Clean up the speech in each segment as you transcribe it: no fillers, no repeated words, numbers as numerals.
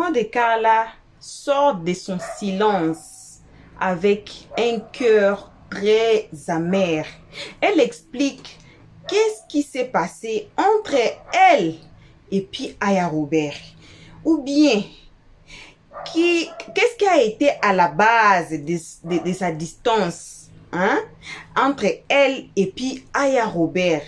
maman de Carla sort de son silence avec un cœur très amer. Elle explique qu'est-ce qui s'est passé entre elle et puis Aya Robert. Ou bien, qu'est-ce qui a été à la base de sa distance entre elle et puis Aya Robert.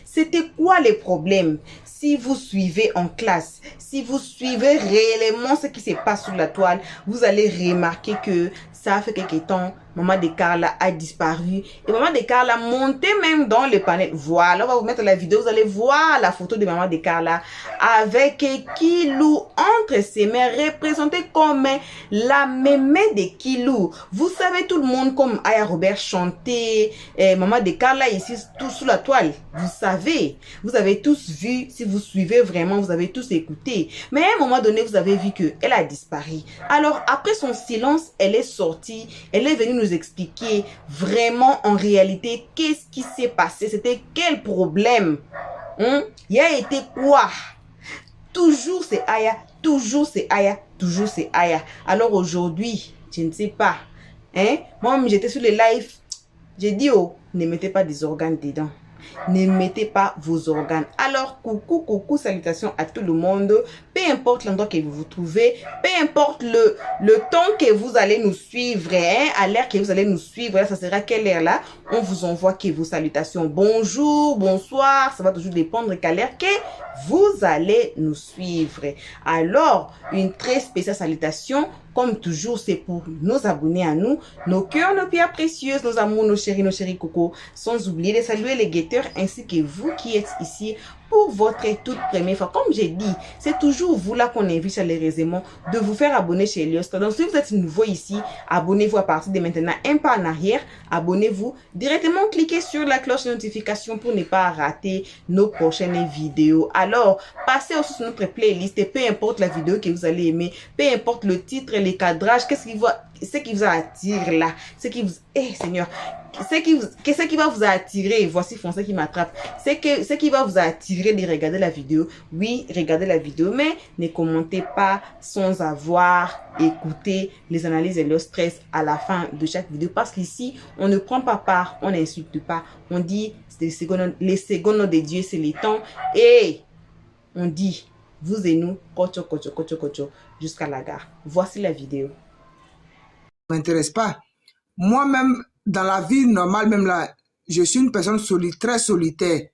C'était quoi les problèmes? Si vous suivez en classe, si vous suivez réellement ce qui se passe sur la toile, vous allez remarquer que ça fait quelque temps, maman de Carla a disparu. Et maman de Carla montait même dans le panel. Voilà, on va vous mettre la vidéo, vous allez voir la photo de maman de Carla avec Kilou entre ses mains, représentée comme la mémé de Kilou. Vous savez tout le monde comme Aya Robert chantait, maman de Carla ici, tout sous la toile. Vous savez, vous avez tous vu, si vous suivez vraiment, vous avez tous écouté. Mais à un moment donné, vous avez vu qu'elle a disparu. Alors, après son silence, elle est sortie. Elle est venue nous expliquer vraiment, en réalité, qu'est-ce qui s'est passé. C'était quel problème. Il a été quoi? Toujours c'est Aya, toujours c'est Aya, toujours c'est Aya. Alors aujourd'hui, je ne sais pas. Moi, j'étais sur les lives. J'ai dit, oh, ne mettez pas des organes dedans. Ne mettez pas vos organes. Alors, coucou, salutations à tout le monde. Peu importe l'endroit que vous vous trouvez, peu importe le temps que vous allez nous suivre, à l'heure que vous allez nous suivre, ça sera quelle heure là? On vous envoie que vos salutations. Bonjour, bonsoir, ça va toujours dépendre qu'à l'heure que vous allez nous suivre. Alors, une très spéciale salutation. Comme toujours, c'est pour nos abonnés à nous, nos cœurs, nos pierres précieuses, nos amours, nos chéris coco. Sans oublier de saluer les guetteurs ainsi que vous qui êtes ici pour votre toute première fois. Comme j'ai dit, c'est toujours vous là qu'on invite chaleureusement de vous faire abonner chez Elios. Donc, si vous êtes nouveau ici, abonnez-vous à partir de maintenant. Un pas en arrière, abonnez-vous. Directement, cliquez sur la cloche de notification pour ne pas rater nos prochaines vidéos. Alors, passez aussi sur notre playlist et peu importe la vidéo que vous allez aimer, peu importe le titre, les cadrages, qu'est-ce qui vous attire là, ce qui vous, Seigneur, ce qui va vous attirer, voici Français qui m'attrape, ce qui va vous attirer de regarder la vidéo, oui, regardez la vidéo, mais ne commentez pas sans avoir écouté les analyses et le stress à la fin de chaque vidéo, parce qu'ici, on ne prend pas part, on n'insulte pas, on dit les secondes de Dieu, c'est les temps, et on dit, vous et nous, kocho, jusqu'à la gare. Voici la vidéo. M'intéresse pas. Moi-même, dans la vie normale, même là, je suis une personne très solitaire.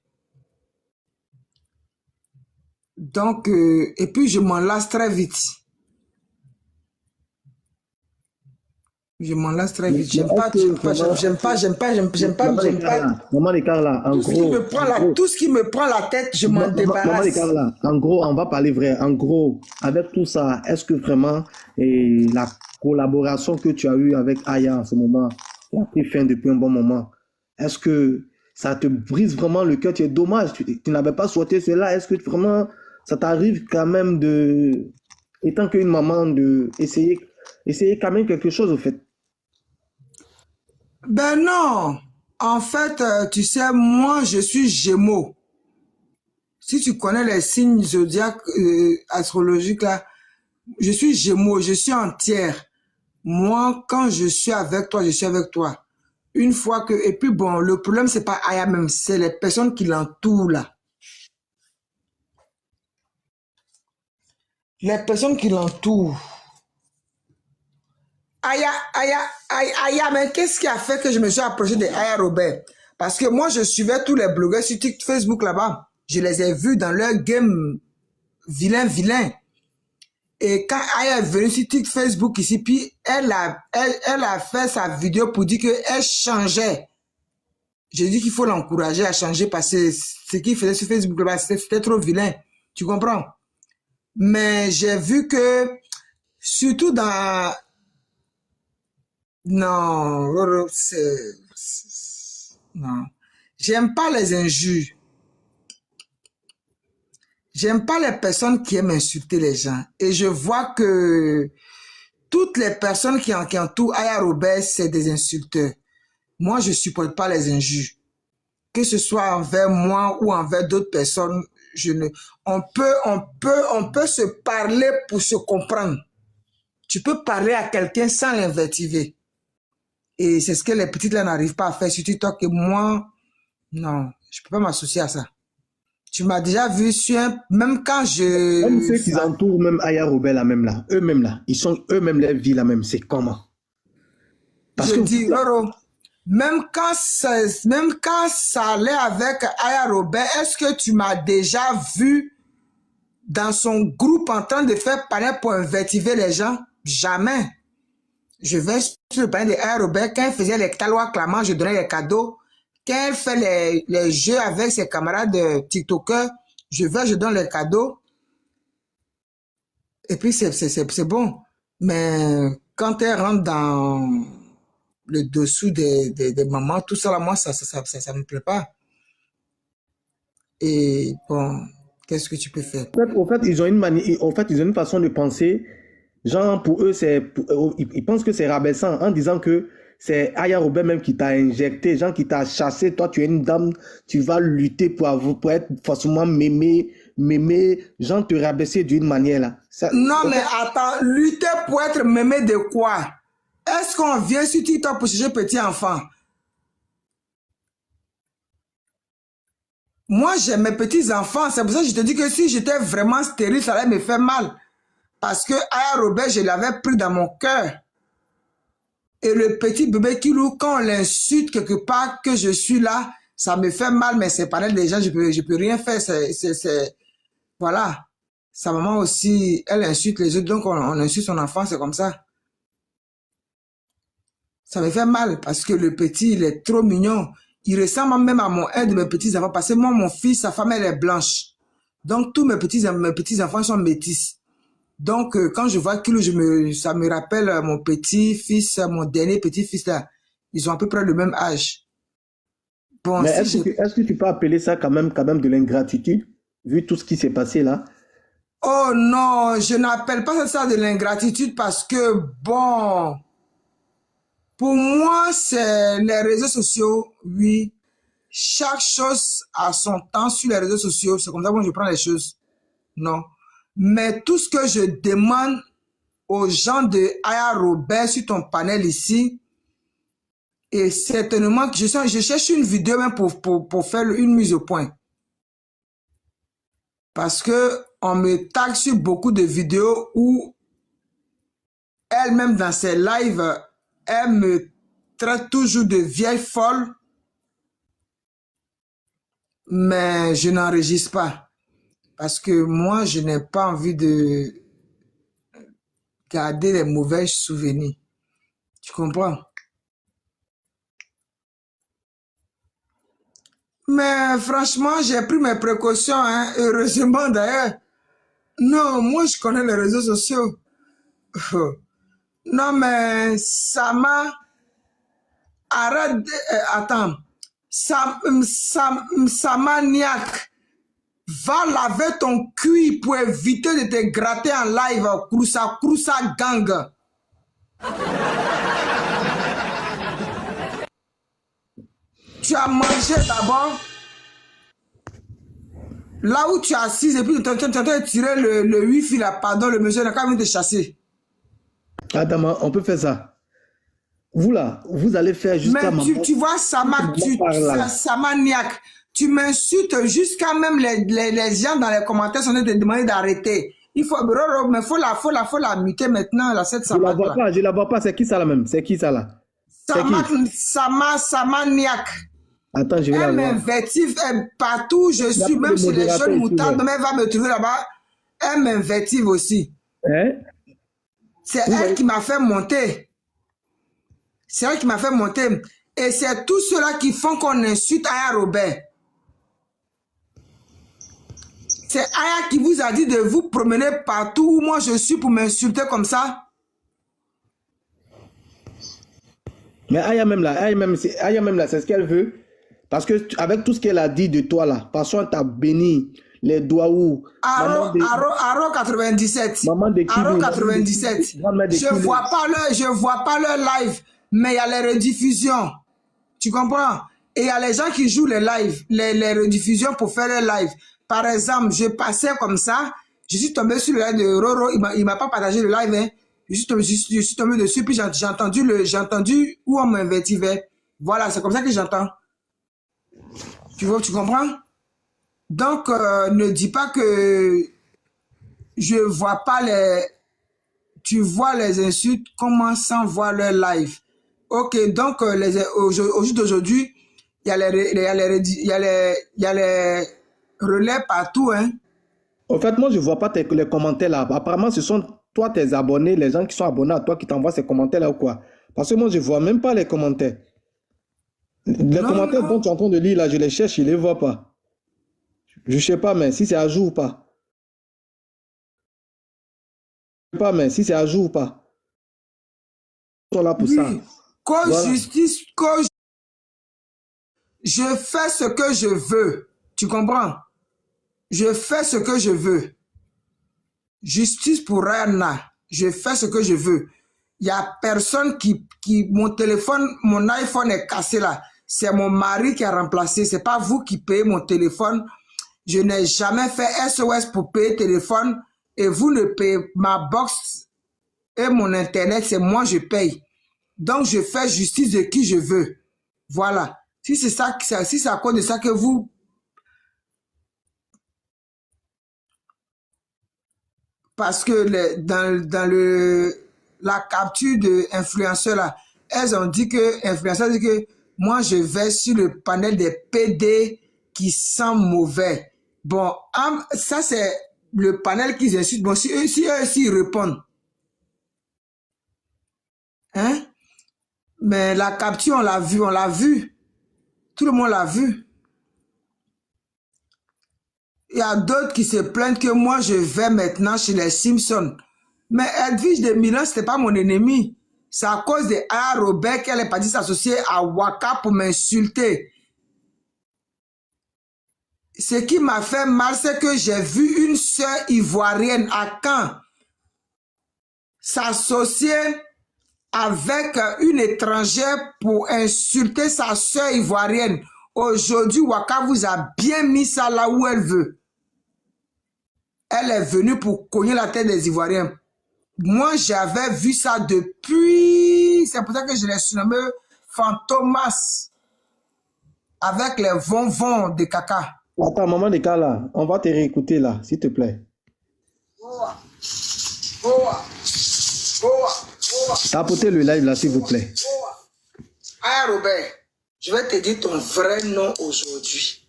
Donc, et puis je m'en lasse très vite. Je m'en lasse très vite. J'aime pas. Maman de Carla, en gros. Tout ce qui me prend la tête, je m'en débarrasse. Maman de Carla, en gros, on va parler vrai. En gros, avec tout ça, est-ce que vraiment la collaboration que tu as eue avec Aya en ce moment, qui a pris fin depuis un bon moment, est-ce que ça te brise vraiment le cœur? Tu es dommage, tu n'avais pas souhaité cela. Est-ce que vraiment ça t'arrive quand même étant qu'une maman, essayer quand même quelque chose au fait? Ben non, en fait, tu sais, moi, je suis Gémeaux. Si tu connais les signes zodiaques astrologiques, là, je suis Gémeaux, je suis entière. Moi, quand je suis avec toi, je suis avec toi. Une fois que... Et puis bon, le problème, c'est pas Aya même, c'est les personnes qui l'entourent, là. Les personnes qui l'entourent. Aya, mais qu'est-ce qui a fait que je me suis approché de Aya Robert? Parce que moi, je suivais tous les blogueurs sur Facebook là-bas. Je les ai vus dans leur game vilain. Et quand Aya est venue sur Facebook ici, puis elle a fait sa vidéo pour dire qu'elle changeait. J'ai dit qu'il faut l'encourager à changer parce que ce qu'il faisait sur Facebook là-bas, c'était trop vilain. Tu comprends? Mais j'ai vu que, surtout dans... Non, non. J'aime pas les injures. J'aime pas les personnes qui aiment insulter les gens. Et je vois que toutes les personnes qui entourent Aya Robert, c'est des insulteurs. Moi, je supporte pas les injures. Que ce soit envers moi ou envers d'autres personnes, je ne, on peut se parler pour se comprendre. Tu peux parler à quelqu'un sans l'invectiver. Et c'est ce que les petites là n'arrivent pas à faire sur TikTok. Et moi, non, je peux pas m'associer à ça. Tu m'as déjà vu sur un, même quand je... Même ceux qui entourent même Aya Robert là même là, eux-mêmes là, ils sont eux-mêmes leur vie là même, c'est comment? Parce je que dis, Roro, même quand ça allait avec Aya Robert, est-ce que tu m'as déjà vu dans son groupe en train de faire panel pour invectiver les gens? Jamais. Je vais sur le panel de Aya Robert, quand elle faisait les talois clamants, je donnais les cadeaux. Quand elle fait les jeux avec ses camarades de TikTokers, je donne les cadeaux. Et puis c'est bon. Mais quand elle rentre dans le dessous des mamans, tout ça là, moi, ça me plaît pas. Et bon, qu'est-ce que tu peux faire? au fait, ils ont une façon de penser. Genre, pour eux, ils pensent que c'est rabaissant en disant que c'est Aya Robert même qui t'a injecté, genre qui t'a chassé. Toi, tu es une dame, tu vas lutter pour être forcément mémé, genre te rabaisser d'une manière là. Non, mais attends, lutter pour être mémé de quoi? Est-ce qu'on vient sur TikTok pour chercher petit enfant? Moi, j'ai mes petits enfants. C'est pour ça que je te dis que si j'étais vraiment stérile, ça allait me faire mal. Parce que Aya Robert, je l'avais pris dans mon cœur. Et le petit bébé qui loue, quand on l'insulte quelque part que je suis là, ça me fait mal, mais c'est pas des gens, je peux rien faire. Voilà. Sa maman aussi, elle insulte les autres, donc on insulte son enfant, c'est comme ça. Ça me fait mal parce que le petit, il est trop mignon. Il ressemble même à un de mes petits-enfants parce que moi, mon fils, sa femme, elle est blanche. Donc, tous mes petits-enfants sont métis. Donc, quand je vois Kilo, ça me rappelle mon petit-fils, mon dernier petit-fils là. Ils ont à peu près le même âge. Bon, mais est-ce que tu peux appeler ça quand même de l'ingratitude, vu tout ce qui s'est passé là? Oh non, je n'appelle pas ça de l'ingratitude parce que, bon, pour moi, c'est les réseaux sociaux, oui. Chaque chose a son temps sur les réseaux sociaux. C'est comme ça que moi je prends les choses. Non. Mais tout ce que je demande aux gens de Aya Robert sur ton panel ici, et certainement que je cherche une vidéo même pour faire une mise au point. Parce que on me tag sur beaucoup de vidéos où elle-même dans ses lives, elle me traite toujours de vieille folle. Mais je n'enregistre pas. Parce que moi, je n'ai pas envie de garder les mauvais souvenirs. Tu comprends? Mais franchement, j'ai pris mes précautions, hein, heureusement d'ailleurs. Non, moi, je connais les réseaux sociaux. Non, mais ça m'a... Arrête... attends. Samaniac. Va laver ton cul pour éviter de te gratter en live. Kroussa gang. Tu as mangé d'abord. Là où tu es assise et puis tu es en train de tirer le wifi là, pardon, le monsieur n'a qu'à venir te chasser. Attends, on peut faire ça. Vous là, vous allez faire jusqu'à... Mais tu vois, Samaniac. Tu m'insultes jusqu'à même les gens dans les commentaires sont de te demander d'arrêter. Il faut, mais faut la muter maintenant, là, cette Samaniac. Je la vois pas, c'est qui ça là même? C'est qui ça là? Samaniac. Attends, je vais la voir. Elle m'invective partout, je suis, même si les jeunes moutardes, mais elle va me trouver là-bas, elle m'invective aussi. Hein? C'est elle qui m'a fait monter. C'est elle qui m'a fait monter. Et c'est tout cela qui font qu'on insulte Aya Robert. C'est Aya qui vous a dit de vous promener partout où moi je suis pour m'insulter comme ça. Mais Aya même là, c'est ce qu'elle veut. Parce que avec tout ce qu'elle a dit de toi là, parce qu'on t'a béni, les doigts où... Aro 97. Maman de Aro 97. Je vois pas leur live, mais il y a les rediffusions. Tu comprends? Et il y a les gens qui jouent les lives, les rediffusions pour faire les lives. par exemple, je passais comme ça, je suis tombé sur le live de Roro, il m'a pas partagé le live, hein. Je suis tombé dessus, puis j'ai entendu où on m'invite vers. Voilà, c'est comme ça que j'entends. Tu vois, tu comprends? Donc, ne dis pas que je vois pas les... Tu vois les insultes, comment sans voir leur live. Ok, donc, au jour d'aujourd'hui, il y a les relais partout, hein. En fait, moi, je ne vois pas les commentaires là. Apparemment, ce sont toi, tes abonnés, les gens qui sont abonnés à toi qui t'envoient ces commentaires là ou quoi? Parce que moi, je ne vois même pas les commentaires. Les commentaires dont tu es en train de lire là, je les cherche, je ne les vois pas. Je ne sais pas, mais si c'est à jour ou pas. Je ne sais pas, mais si c'est à jour ou pas. Ils sont là pour ça. Cause Voilà. justice, cause... Je fais ce que je veux. Tu comprends? Je fais ce que je veux. Justice pour Rihanna. Je fais ce que je veux. Il n'y a personne qui... Mon téléphone, mon iPhone est cassé là. C'est mon mari qui a remplacé. C'est pas vous qui payez mon téléphone. Je n'ai jamais fait SOS pour payer téléphone. Et vous ne payez ma box et mon internet. C'est moi je paye. Donc je fais justice de qui je veux. Voilà. Si c'est ça, si c'est à cause de ça que vous... Parce que la capture de influenceurs là, elles ont dit que, influenceurs dit que moi je vais sur le panel des PD qui sent mauvais. Bon, ça c'est le panel qu'ils insultent. Bon, si eux ils répondent. Hein? Mais la capture, on l'a vu. Tout le monde l'a vu. Il y a d'autres qui se plaignent que moi, je vais maintenant chez les Simpsons. Mais Edwige de Milan, ce n'était pas mon ennemi. C'est à cause de Aya Robert qu'elle est partie s'associer à Waka pour m'insulter. Ce qui m'a fait mal, c'est que j'ai vu une sœur ivoirienne à Caen s'associer avec une étrangère pour insulter sa sœur ivoirienne. Aujourd'hui, Waka vous a bien mis ça là où elle veut. Elle est venue pour cogner la tête des Ivoiriens. Moi, j'avais vu ça depuis... C'est pour ça que je l'ai surnommé Fantomas. Avec les von de caca. Attends, maman de cas là, on va te réécouter là, s'il te plaît. Tapotez le live là, s'il vous plaît. Aya Robert, je vais te dire ton vrai nom aujourd'hui.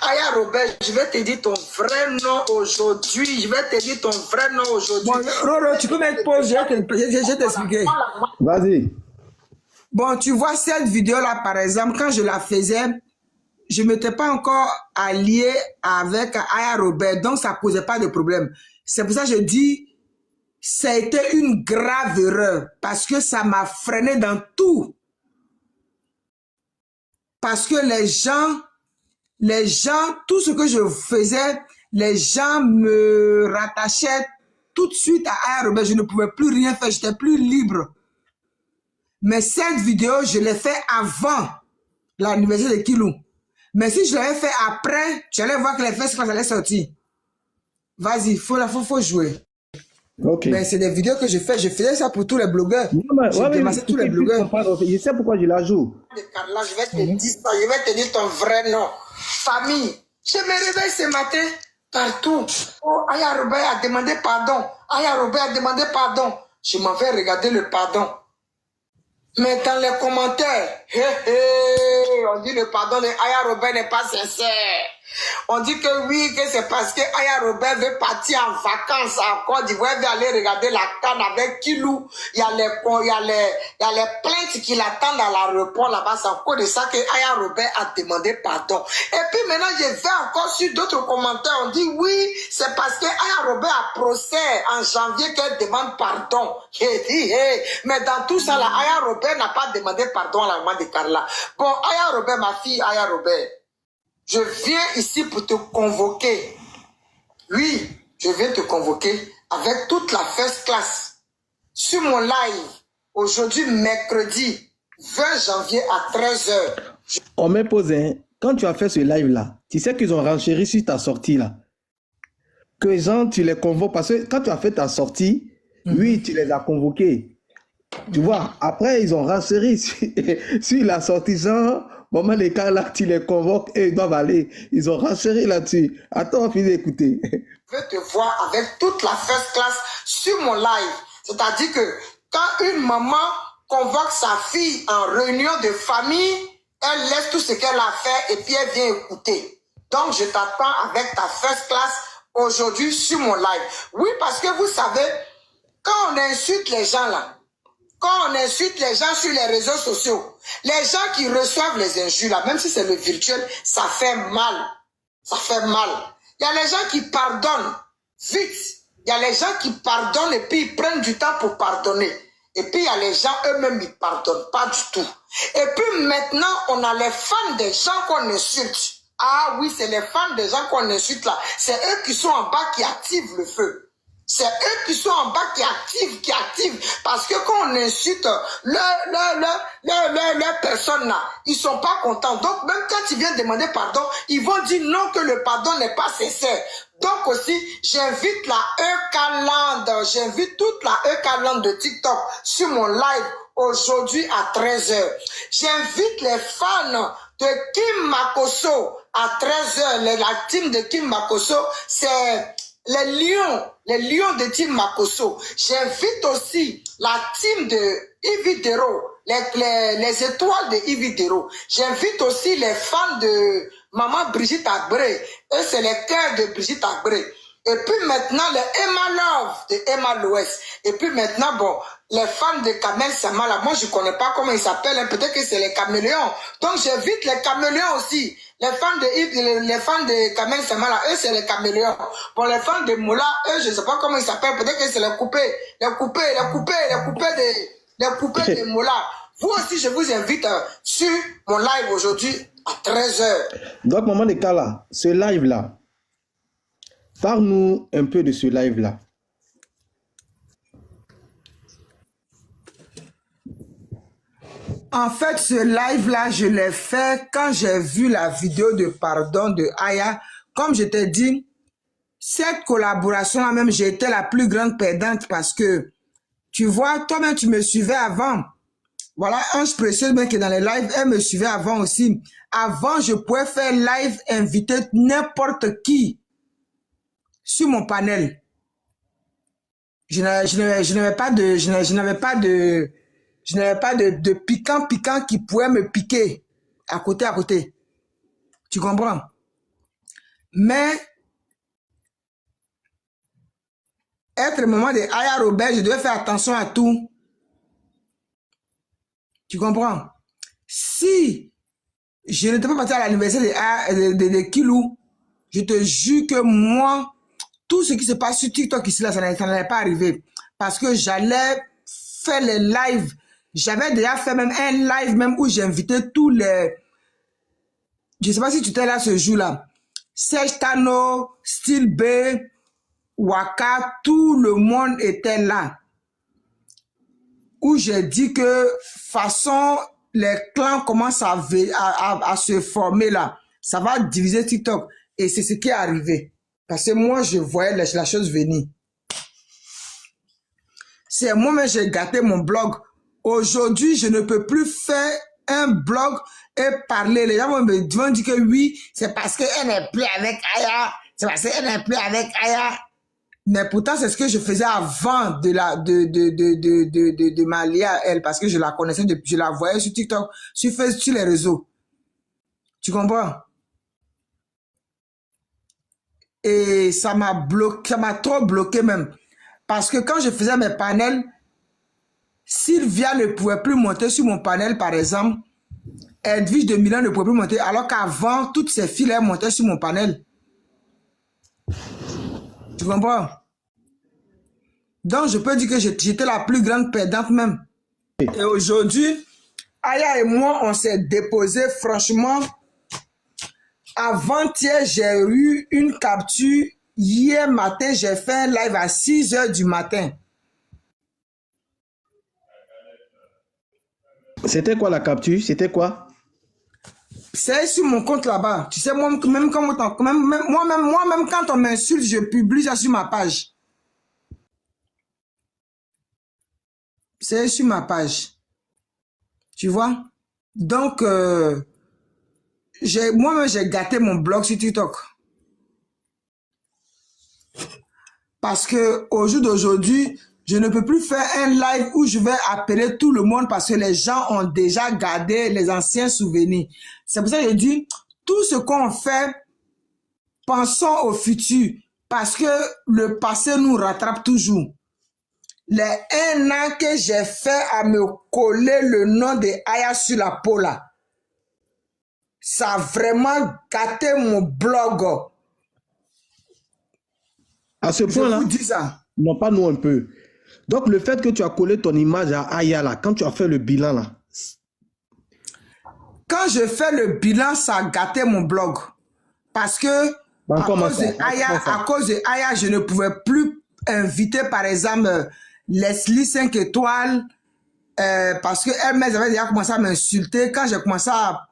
Aya Robert, je vais te dire ton vrai nom aujourd'hui. Je vais te dire ton vrai nom aujourd'hui. Bon, Roro, tu peux mettre pause, je vais t'expliquer. Vas-y. Bon, tu vois cette vidéo-là, par exemple, quand je la faisais, je ne m'étais pas encore allié avec Aya Robert, donc ça ne posait pas de problème. C'est pour ça que je dis, ça a été une grave erreur, parce que ça m'a freiné dans tout. Parce que les gens, tout ce que je faisais, les gens me rattachaient tout de suite à Aya Robert. Je ne pouvais plus rien faire, j'étais plus libre. Mais cette vidéo, je l'ai fait avant l'anniversaire de Kilou. Mais si je l'avais fait après, tu allais voir que les fesses allaient sortir. Vas-y, faut jouer. Ok. Mais c'est des vidéos que je fais. Je faisais ça pour tous les blogueurs. Je démassais tous les blogueurs. Je sais pourquoi je la joue. Carla, je vais te dire ça. Je vais te dire ton vrai nom. Famille. Je me réveille ce matin partout. Oh, Aya Robert a demandé pardon. Aya Robert a demandé pardon. Je m'en vais regarder le pardon. Mais dans les commentaires, on dit le pardon de Aya Robert n'est pas sincère. On dit que oui, que c'est parce que Aya Robert veut partir en vacances en Côte d'Ivoire, veut aller regarder la canne avec Kilou. Il y a les plaintes qui l'attendent à l'aéroport là-bas. C'est à cause de ça que Aya Robert a demandé pardon. Et puis maintenant, je vais encore sur d'autres commentaires. On dit oui, c'est parce que Aya Robert a procès en janvier qu'elle demande pardon. Mais dans tout ça, là, Aya Robert n'a pas demandé pardon à la maman de Carla. Bon, Aya Robert, ma fille Aya Robert, je viens ici pour te convoquer. Oui, je viens te convoquer avec toute la first class sur mon live aujourd'hui, mercredi 20 janvier à 13h. On m'a posé, quand tu as fait ce live là, tu sais qu'ils ont renchéri sur ta sortie là. que les gens, tu les convoques, parce que quand tu as fait ta sortie, oui, tu les as convoqués. Tu vois, après, ils ont rassuré sur la sortie, genre, moment les cas là, tu les convoques et ils doivent aller. Ils ont rassuré là-dessus. Attends, on finit d'écouter. Je veux te voir avec toute la first class sur mon live. C'est-à-dire que quand une maman convoque sa fille en réunion de famille, elle laisse tout ce qu'elle a fait et puis elle vient écouter. Donc, je t'attends avec ta first class aujourd'hui sur mon live. Oui, parce que vous savez, quand on insulte les gens là, quand on insulte les gens sur les réseaux sociaux, les gens qui reçoivent les injures là, même si c'est le virtuel, ça fait mal. Ça fait mal. Il y a les gens qui pardonnent vite. Il y a les gens qui pardonnent et puis ils prennent du temps pour pardonner. Et puis il y a les gens eux-mêmes, ils ne pardonnent pas du tout. Et puis maintenant, on a les fans des gens qu'on insulte. Ah oui, c'est les fans des gens qu'on insulte là. C'est eux qui sont en bas qui activent le feu. C'est eux qui sont en bas qui activent. Parce que quand on insulte leur personne là, ils sont pas contents. Donc même quand ils viennent demander pardon, ils vont dire non, que le pardon n'est pas sincère. Donc aussi, j'invite la EK-Land, j'invite toute la EK-Land de TikTok sur mon live aujourd'hui à 13h. J'invite les fans de Kim Makosso à 13h. La team de Kim Makosso, c'est les lions de Team Makosso. J'invite aussi la team de Ividero, les étoiles de Ividero. J'invite aussi les fans de Maman Brigitte Agbré. Eux, c'est les cœurs de Brigitte Agbré. Et puis maintenant, les Emma Love de Emma Louest. Et puis maintenant, bon, les fans de Kamel Samala, moi je ne connais pas comment ils s'appellent, hein. Peut-être que c'est les caméléons. Donc j'invite les caméléons aussi. Les fans de Kamel Samala, eux c'est les caméléons. Bon, les fans de Moula, eux je ne sais pas comment ils s'appellent, peut-être que c'est les coupés de Moula. Vous aussi, je vous invite sur mon live aujourd'hui à 13h. Donc, maman de Kala, ce live-là, parle-nous un peu de ce live-là. En fait, ce live-là, je l'ai fait quand j'ai vu la vidéo de pardon de Aya. Comme je t'ai dit, cette collaboration-là même, j'ai été la plus grande perdante parce que, tu vois, toi-même, tu me suivais avant. Voilà, Ange Précieux, même qui est dans les lives, elle me suivait avant aussi. Avant, je pouvais faire live, inviter n'importe qui sur mon panel. Je n'avais pas de piquant qui pouvait me piquer à côté. Tu comprends? Mais être maman de Aya Robert, je devais faire attention à tout. Tu comprends? Si je n'étais pas parti à l'anniversaire de Kilou, je te jure que moi, tout ce qui se passe sur TikTok ici, là, ça n'allait pas arriver. Parce que j'allais faire les lives. J'avais déjà fait même un live même où j'invitais tous les... Je ne sais pas si tu étais là ce jour-là. Serge Tano, Style B, Waka, tout le monde était là. Où j'ai dit que façon les clans commencent à se former là. Ça va diviser TikTok. Et c'est ce qui est arrivé. Parce que moi, je voyais la chose venir. C'est moi-même, j'ai gâté mon blog. Aujourd'hui, je ne peux plus faire un blog et parler. Les gens vont me dire que oui, c'est parce qu'elle n'est plus avec Aya. C'est parce qu'elle n'est plus avec Aya. Mais pourtant, c'est ce que je faisais avant de m'allier à elle. Parce que je la connaissais depuis, je la voyais sur TikTok, sur Facebook, sur les réseaux. Tu comprends? Et ça m'a bloqué, ça m'a trop bloqué même. Parce que quand je faisais mes panels, Sylvia ne pouvait plus monter sur mon panel, par exemple. Edwige de Milan ne pouvait plus monter. Alors qu'avant, toutes ces filles, elles montaient sur mon panel. Tu comprends? Donc, je peux dire que j'étais la plus grande perdante même. Et aujourd'hui, Aya et moi, on s'est déposé franchement. Avant-hier, j'ai eu une capture. Hier matin, j'ai fait un live à 6h du matin. C'était quoi la capture? C'était quoi? C'est sur mon compte là-bas. Tu sais, moi-même, quand on m'insulte, je publie ça sur ma page. C'est sur ma page. Tu vois? Donc, moi-même, j'ai gâté mon blog sur TikTok. Parce que au jour d'aujourd'hui, je ne peux plus faire un live où je vais appeler tout le monde parce que les gens ont déjà gardé les anciens souvenirs. C'est pour ça que je dis, tout ce qu'on fait, pensons au futur. Parce que le passé nous rattrape toujours. Les 1 an que j'ai fait à me coller le nom de Aya sur la peau là, ça a vraiment gâté mon blog. À ce Je point-là, vous dis ça. non pas nous un peu. Donc le fait que tu as collé ton image à Aya là, quand tu as fait le bilan là, Quand je fais le bilan, ça a gâté mon blog. Parce que à cause de Aya, je ne pouvais plus inviter, par exemple, Leslie 5 étoiles, parce qu'elle avait déjà commencé à m'insulter. Quand j'ai commencé à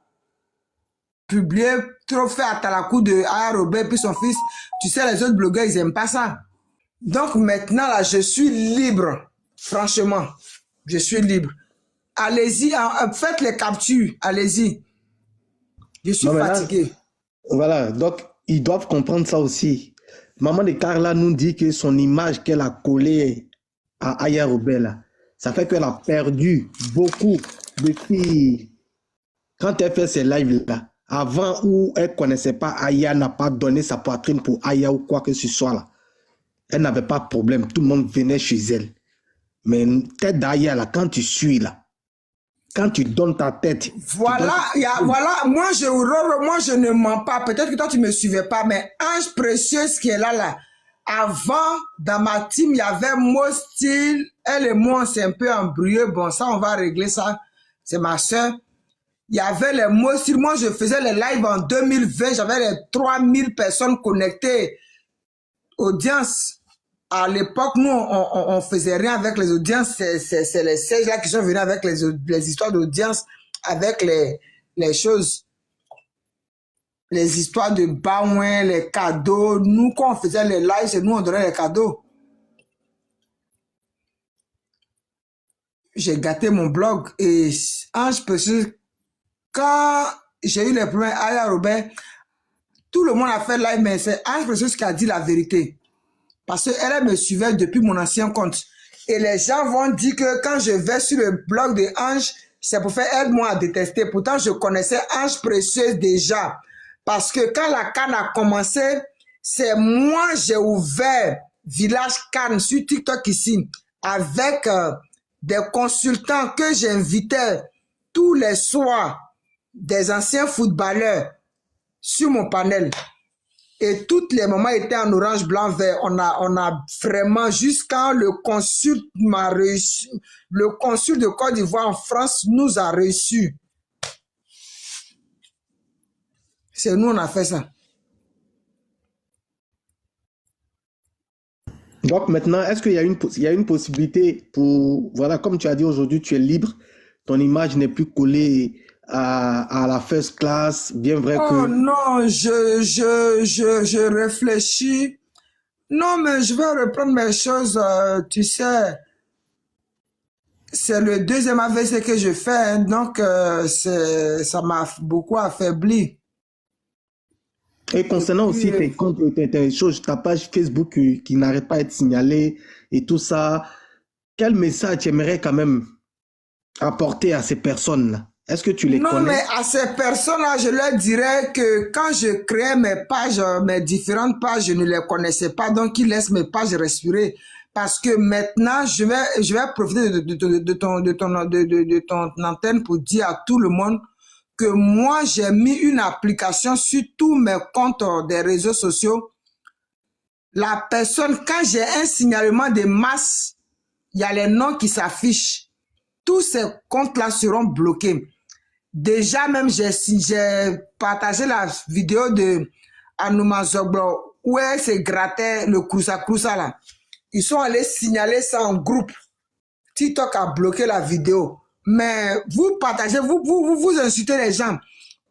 publier trop fait à Talakou de Aya Robert puis son fils, tu sais, les autres blogueurs, ils n'aiment pas ça. Donc maintenant, là, je suis libre. Franchement, je suis libre. Allez-y, faites les captures, allez-y. Je suis fatigué. Voilà, donc ils doivent comprendre ça aussi. Maman de Carla nous dit que son image qu'elle a collée à Aya Robert, là, ça fait qu'elle a perdu beaucoup depuis quand elle fait ses lives là. Avant où elle ne connaissait pas Aya, n'a pas donné sa poitrine pour Aya ou quoi que ce soit là. Elle n'avait pas de problème, tout le monde venait chez elle. Mais tête d'Aya là, quand tu suis là, quand tu donnes ta tête. Voilà, voilà, moi je ne mens pas. Peut-être que toi tu ne me suivais pas, mais Ange Précieuse qui est là, avant, dans ma team, il y avait Mostyle. Elle et moi, on s'est un peu embrouillé. Bon, ça, on va régler ça. C'est ma soeur. Il y avait les Mostyle. Moi, je faisais les lives en 2020. J'avais les 3000 personnes connectées. Audience. À l'époque, nous, on faisait rien avec les audiences. C'est les sages là qui sont venus avec les histoires d'audience, avec les choses, les histoires de baouin, les cadeaux. Nous, quand on faisait les lives, c'est nous, on donnait les cadeaux. J'ai gâté mon blog et Ange Précieuse, quand j'ai eu les premiers Aya Robert, tout le monde a fait live, mais c'est Ange Précieuse qui a dit la vérité. Parce qu'elle me suivait depuis mon ancien compte. Et les gens vont dire que quand je vais sur le blog de Ange, c'est pour faire aide-moi à détester. Pourtant, je connaissais Ange Précieuse déjà. Parce que quand la Cannes a commencé, c'est moi, j'ai ouvert Village Cannes sur TikTok ici, avec des consultants que j'invitais tous les soirs, des anciens footballeurs, sur mon panel. Et toutes les mamans étaient en orange, blanc, vert. On a vraiment, jusqu'à le consul m'a reçu, le consul de Côte d'Ivoire en France nous a reçus. C'est nous, on a fait ça. Donc maintenant, est-ce qu'il y a une possibilité pour, voilà, comme tu as dit aujourd'hui, tu es libre, ton image n'est plus collée à la first class, bien vrai que... Oh non, je réfléchis. Non, mais je vais reprendre mes choses, tu sais. C'est le deuxième AVC que je fais, hein, donc ça m'a beaucoup affaibli. Et concernant aussi tes comptes, tes choses, ta page Facebook qui n'arrête pas d'être signalée et tout ça, quel message tu aimerais quand même apporter à ces personnes-là? Est-ce que tu les connais? Non, mais à ces personnes-là, je leur dirais que quand je créais mes pages, mes différentes pages, je ne les connaissais pas, donc ils laissent mes pages respirer. Parce que maintenant, je vais profiter de ton antenne pour dire à tout le monde que moi, j'ai mis une application sur tous mes comptes des réseaux sociaux. La personne, quand j'ai un signalement de masse, il y a les noms qui s'affichent. Tous ces comptes-là seront bloqués. Déjà, même, j'ai partagé la vidéo de Anouma Zogbo où elle se grattait le Krousa là. Ils sont allés signaler ça en groupe. TikTok a bloqué la vidéo. Mais vous partagez, vous insultez les gens.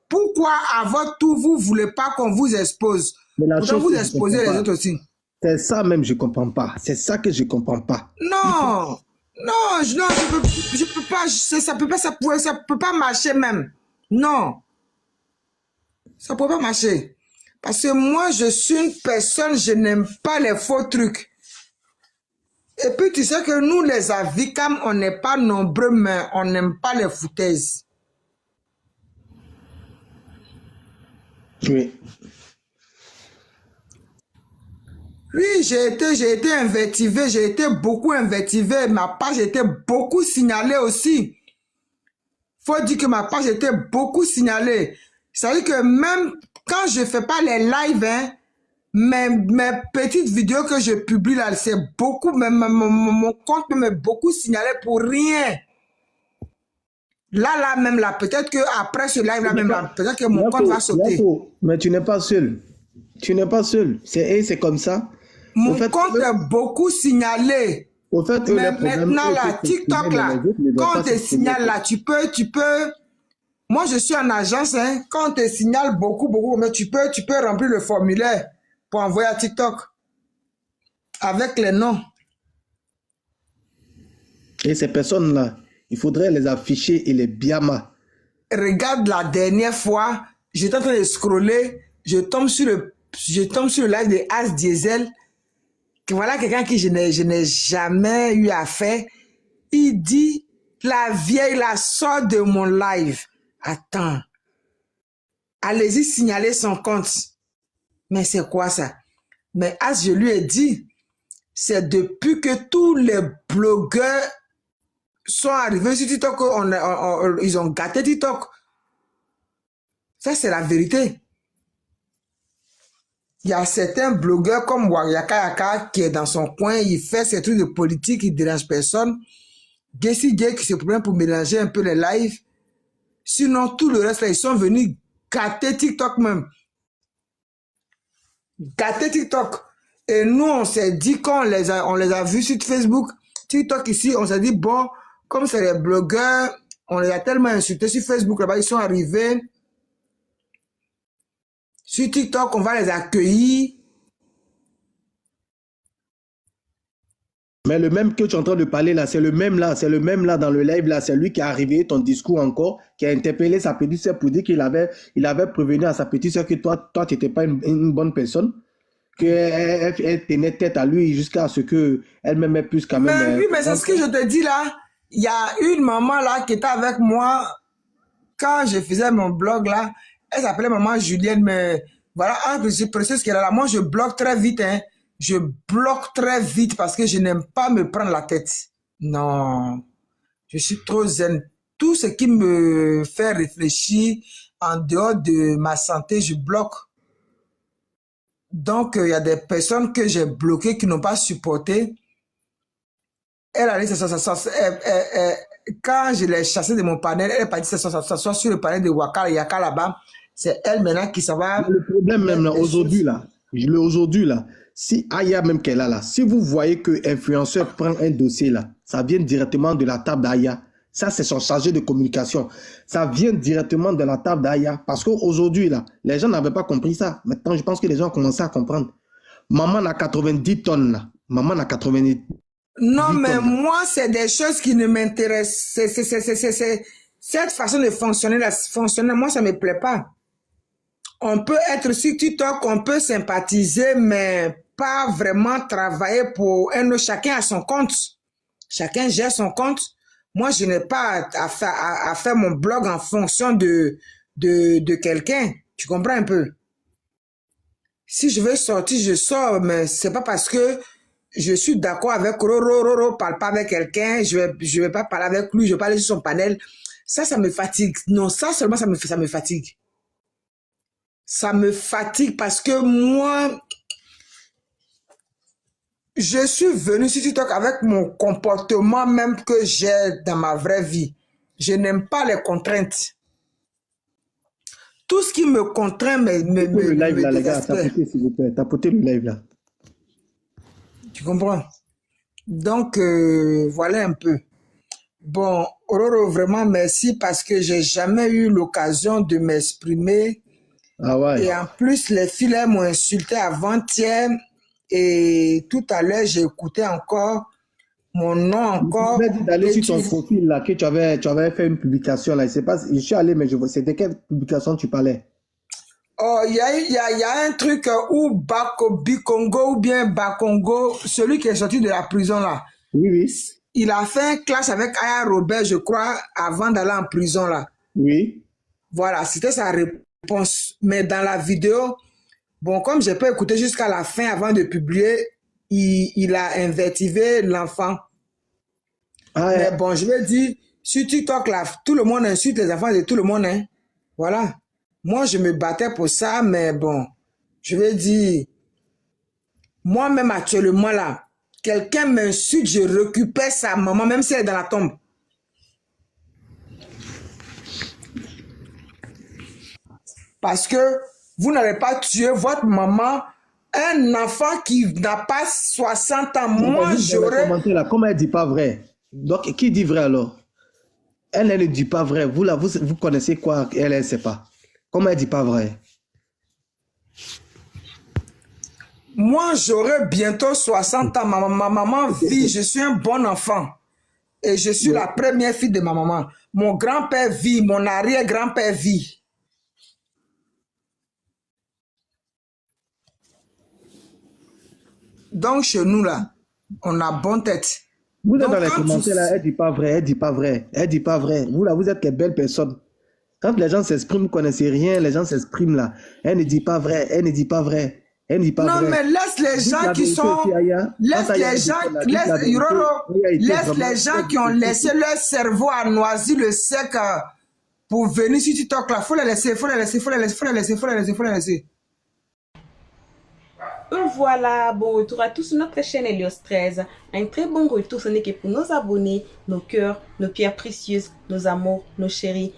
Pourquoi à votre tour, vous ne voulez pas qu'on vous expose? Mais la Pourtant, chose vous que je exposez comprends les pas, autres aussi. c'est ça même, je comprends pas. C'est ça que je comprends pas. Il faut, Non, non, je peux pas, ça peut pas, ça peut pas marcher même. Non, ça peut pas marcher. Parce que moi, je suis une personne, je n'aime pas les faux trucs. Et puis, tu sais que nous, les Avikam, on n'est pas nombreux, mais on n'aime pas les foutaises. oui. Oui, j'ai été invectivé, j'ai été beaucoup invectivé. Ma page était beaucoup signalée aussi. Faut dire que ma page était beaucoup signalée. Ça veut dire que même quand je fais pas les lives, hein, mes petites vidéos que je publie là, c'est beaucoup, mon compte me beaucoup signalé pour rien. Là, même là, peut-être que après ce live là, même là, peut-être que mon compte va sauter. Mais tu n'es pas seul. Tu n'es pas seul. C'est comme ça. Mon compte est beaucoup signalé. Au fait, mais maintenant là, TikTok là, quand on te signale là, tu peux. Moi, je suis en agence, hein. Quand on te signale beaucoup, mais tu peux remplir le formulaire pour envoyer à TikTok avec les noms. Et ces personnes-là, il faudrait les afficher et les biama. Regarde la dernière fois, j'étais en train de scroller, je tombe sur le live de As Diesel. Voilà quelqu'un qui je n'ai jamais eu affaire. Il dit, la vieille la sort de mon live. Attends. Allez-y signaler son compte. Mais c'est quoi ça? Mais As, je lui ai dit, c'est depuis que tous les blogueurs sont arrivés sur TikTok, ils ont gâté TikTok. Ça, c'est la vérité. Il y a certains blogueurs comme Wariaka Yaka qui est dans son coin, il fait ses trucs de politique, il ne dérange personne. Gessi Gay qui se prend pour mélanger un peu les lives. Sinon, tout le reste, là, ils sont venus gâter TikTok même. Gâter TikTok. Et nous, on s'est dit, quand on les a vus sur Facebook, TikTok ici, on s'est dit, bon, comme c'est les blogueurs, on les a tellement insultés sur Facebook, là-bas, ils sont arrivés. Sur TikTok, on va les accueillir. Mais le même que tu es en train de parler là, c'est le même là dans le live là, c'est lui qui a arrivé ton discours encore, qui a interpellé sa petite soeur pour dire qu'il avait prévenu à sa petite soeur que toi tu n'étais pas une bonne personne, qu'elle tenait tête à lui jusqu'à ce qu'elle m'aimait plus quand même. Mais oui, mais c'est ce que je te dis là. Il y a une maman là qui était avec moi quand je faisais mon blog là. Elle s'appelait maman Julienne, mais voilà, je suis précieuse qu'elle est là. Moi, je bloque très vite, hein. Je bloque très vite parce que je n'aime pas me prendre la tête. Non, je suis trop zen. Tout ce qui me fait réfléchir en dehors de ma santé, je bloque. Donc, il y a des personnes que j'ai bloquées qui n'ont pas supporté. Elle a dit, quand je l'ai chassée de mon panel, elle est partie s'asseoir sur le panel de Waka Yaka là-bas. C'est elle maintenant qui s'en va. Le problème même là, aujourd'hui là, si Aya même qu'elle a là, si vous voyez que l'influenceur prend un dossier là, ça vient directement de la table d'Aya. Ça, c'est son chargé de communication. Ça vient directement de la table d'Aya. Parce qu'aujourd'hui là, les gens n'avaient pas compris ça. Maintenant, je pense que les gens ont commencé à comprendre. Maman a 90 tonnes là. Maman a 90 Non, mais tonnes, moi, c'est des choses qui ne m'intéressent. Cette façon de fonctionner, moi, ça ne me plaît pas. On peut être sur TikTok, on peut sympathiser, mais pas vraiment travailler pour un autre. Chacun a son compte. Chacun gère son compte. Moi, je n'ai pas à faire mon blog en fonction de quelqu'un. Tu comprends un peu? Si je veux sortir, je sors, mais c'est pas parce que je suis d'accord avec Roro, parle pas avec quelqu'un, je vais pas parler avec lui, je vais pas aller sur son panel. Ça me fatigue. Non, ça seulement, ça me fatigue. Ça me fatigue parce que moi, je suis venu sur TikTok avec mon comportement même que j'ai dans ma vraie vie. Je n'aime pas les contraintes. Tout ce qui me contraint me le live là, les gars, tapotez s'il vous plaît, tapotez le live là. Tu comprends? Donc, voilà un peu. Bon, Ororo, vraiment merci parce que j'ai jamais eu l'occasion de m'exprimer. Ah ouais. Et en plus, les filles elles m'ont insulté avant-hier. Et tout à l'heure, j'ai écouté encore mon nom Tu encore. m'avais dit d'aller Et sur ton profil là, que tu avais fait une publication là. Je sais pas, je suis allé, mais je vois, c'était quelle publication tu parlais? oh, il y a un truc où Bikongo ou bien Bakongo, celui qui est sorti de la prison là, Oui, oui, il a fait un clash avec Aya Robert, je crois, avant d'aller en prison là. oui. Voilà, c'était sa réponse. Mais dans la vidéo, bon, comme j'ai pas écouté jusqu'à la fin avant de publier, il a invectivé l'enfant. Ah, Mais bon, je vais dire, sur TikTok, là, tout le monde insulte les enfants de tout le monde. Hein. Voilà. Moi, je me battais pour ça, mais bon, je vais dire, moi-même actuellement, là, quelqu'un m'insulte, je récupère sa maman, même si elle est dans la tombe. Parce que vous n'avez pas tué votre maman, un enfant qui n'a pas 60 ans. Moi, j'aurais... Comment elle dit pas vrai? Donc, qui dit vrai alors? Elle ne dit pas vrai. Vous, là, vous connaissez quoi? Elle ne sait pas. Comment elle dit pas vrai? Moi, j'aurai bientôt 60 ans. Ma maman vit, je suis un bon enfant. Et je suis la première fille de ma maman. Mon grand-père vit, mon arrière-grand-père vit. Donc, chez nous, là, on a bonne tête. Vous êtes Donc, dans les quand commentaires là, elle dit pas vrai, elle dit pas vrai, elle dit pas vrai. Vous là, vous êtes les belles personnes. Quand les gens s'expriment, vous connaissez rien, les gens s'expriment là. Elle ne dit pas vrai, elle ne dit pas vrai, elle ne dit pas non, vrai. mais laisse les Dites gens la qui vérité sont... aussi, Aya. Laisse Quand Aya les dit gens... ça, là, dites la Laisse, vérité. Yororo, Aya était laisse vraiment les gens très qui ont difficile. laissé leur cerveau à noisir le sec pour venir sur TikTok là. Faut les laisser, faut les laisser, faut les laisser, faut les laisser, faut les laisser, faut les laisser. Voilà, bon retour à tous sur notre chaîne Helios 13. Un très bon retour, ce n'est que pour nos abonnés, nos cœurs, nos pierres précieuses, nos amours, nos chéris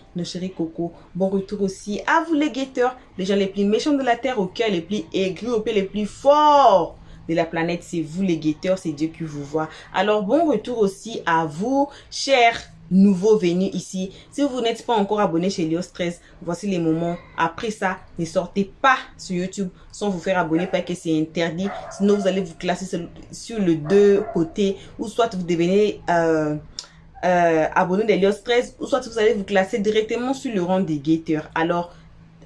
coco. Bon retour aussi à vous les guetteurs, les gens les plus méchants de la terre, au cœur les plus aigris, au pied les plus forts de la planète. C'est vous les guetteurs, c'est Dieu qui vous voit. Alors bon retour aussi à vous, chers nouveau venu ici. Si vous n'êtes pas encore abonné chez Helios 13, voici les moments. Après ça, ne sortez pas sur YouTube sans vous faire abonner parce que c'est interdit. Sinon, vous allez vous classer sur le deux côtés ou soit vous devenez abonné d'Helios 13 ou soit vous allez vous classer directement sur le rang des guetteurs. Alors,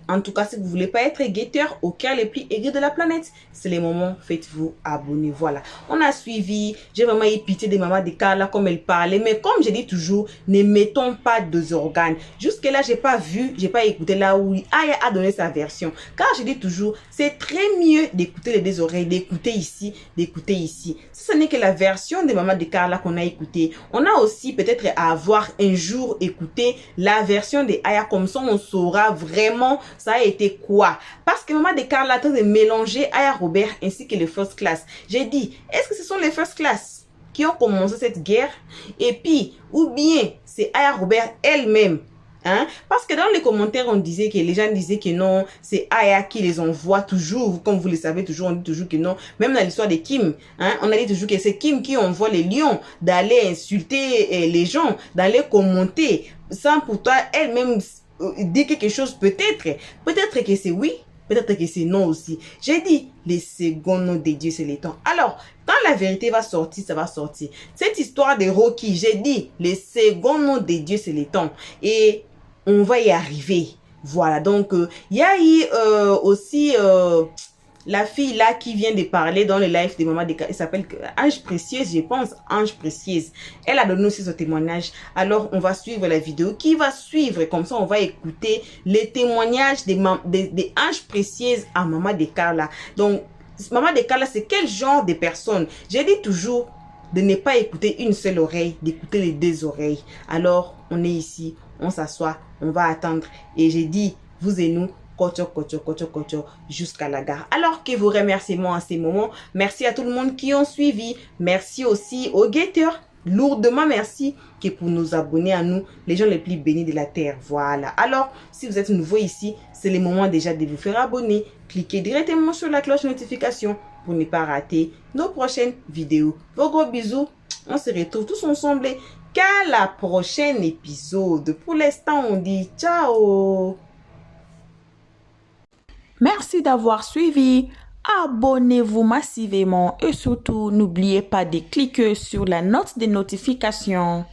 en tout cas, si vous ne voulez pas être guetteur au cœur les plus aigris de la planète, c'est les moments, faites-vous abonner. Voilà, on a suivi, j'ai vraiment eu pitié des mamans de Carla comme elle parlait, mais comme je dis toujours, ne mettons pas deux organes. Jusque-là, j'ai pas vu, j'ai pas écouté là où Aya a donné sa version. Car je dis toujours, c'est très mieux d'écouter les deux oreilles, d'écouter ici, d'écouter ici. Si ce n'est que la version des mamans de Carla qu'on a écoutée, on a aussi peut-être à avoir un jour écouté la version de Aya, comme ça on saura vraiment ça a été quoi. Parce que maman de Carla a train de mélanger Aya Robert ainsi que les first class. J'ai dit, est-ce que ce sont les first class qui ont commencé cette guerre? Et puis, ou bien c'est Aya Robert elle-même? Hein? Parce que dans les commentaires, on disait que les gens disaient que non, c'est Aya qui les envoie toujours. Comme vous le savez, toujours, on dit toujours que non. Même dans l'histoire de Kim, hein, on a dit toujours que c'est Kim qui envoie les lions d'aller insulter les gens, d'aller commenter, sans pourtant elle-même dire quelque chose. Peut-être que c'est oui, peut-être que c'est non aussi. J'ai dit, les seconds noms de Dieu, c'est les temps. Alors, quand la vérité va sortir, ça va sortir. Cette histoire de Rocky, j'ai dit, les seconds noms de Dieu, c'est les temps. Et on va y arriver. Voilà, donc, il y a eu aussi... la fille là qui vient de parler dans le live de Maman Deka, elle s'appelle Ange Précieuse, je pense, Ange Précieuse. Elle a donné aussi son témoignage. Alors, on va suivre la vidéo qui va suivre. Comme ça, on va écouter les témoignages des Ange Précieuse à Maman Deka là. Donc, Maman Deka là, c'est quel genre de personne? J'ai dit toujours de ne pas écouter une seule oreille, d'écouter les deux oreilles. Alors, on est ici, on s'assoit, on va attendre. Et j'ai dit, vous et nous, jusqu'à la gare. Alors que vos remerciements à ces moments, merci à tout le monde qui ont suivi, merci aussi aux guetteurs, lourdement merci que pour nous abonner à nous, les gens les plus bénis de la terre. Voilà, alors si vous êtes nouveau ici, c'est le moment déjà de vous faire abonner, cliquez directement sur la cloche notification pour ne pas rater nos prochaines vidéos. Vos gros bisous. On se retrouve tous ensemble qu'à la prochaine épisode. Pour l'instant, on dit ciao. Merci d'avoir suivi. Abonnez-vous massivement et surtout n'oubliez pas de cliquer sur la note de notification.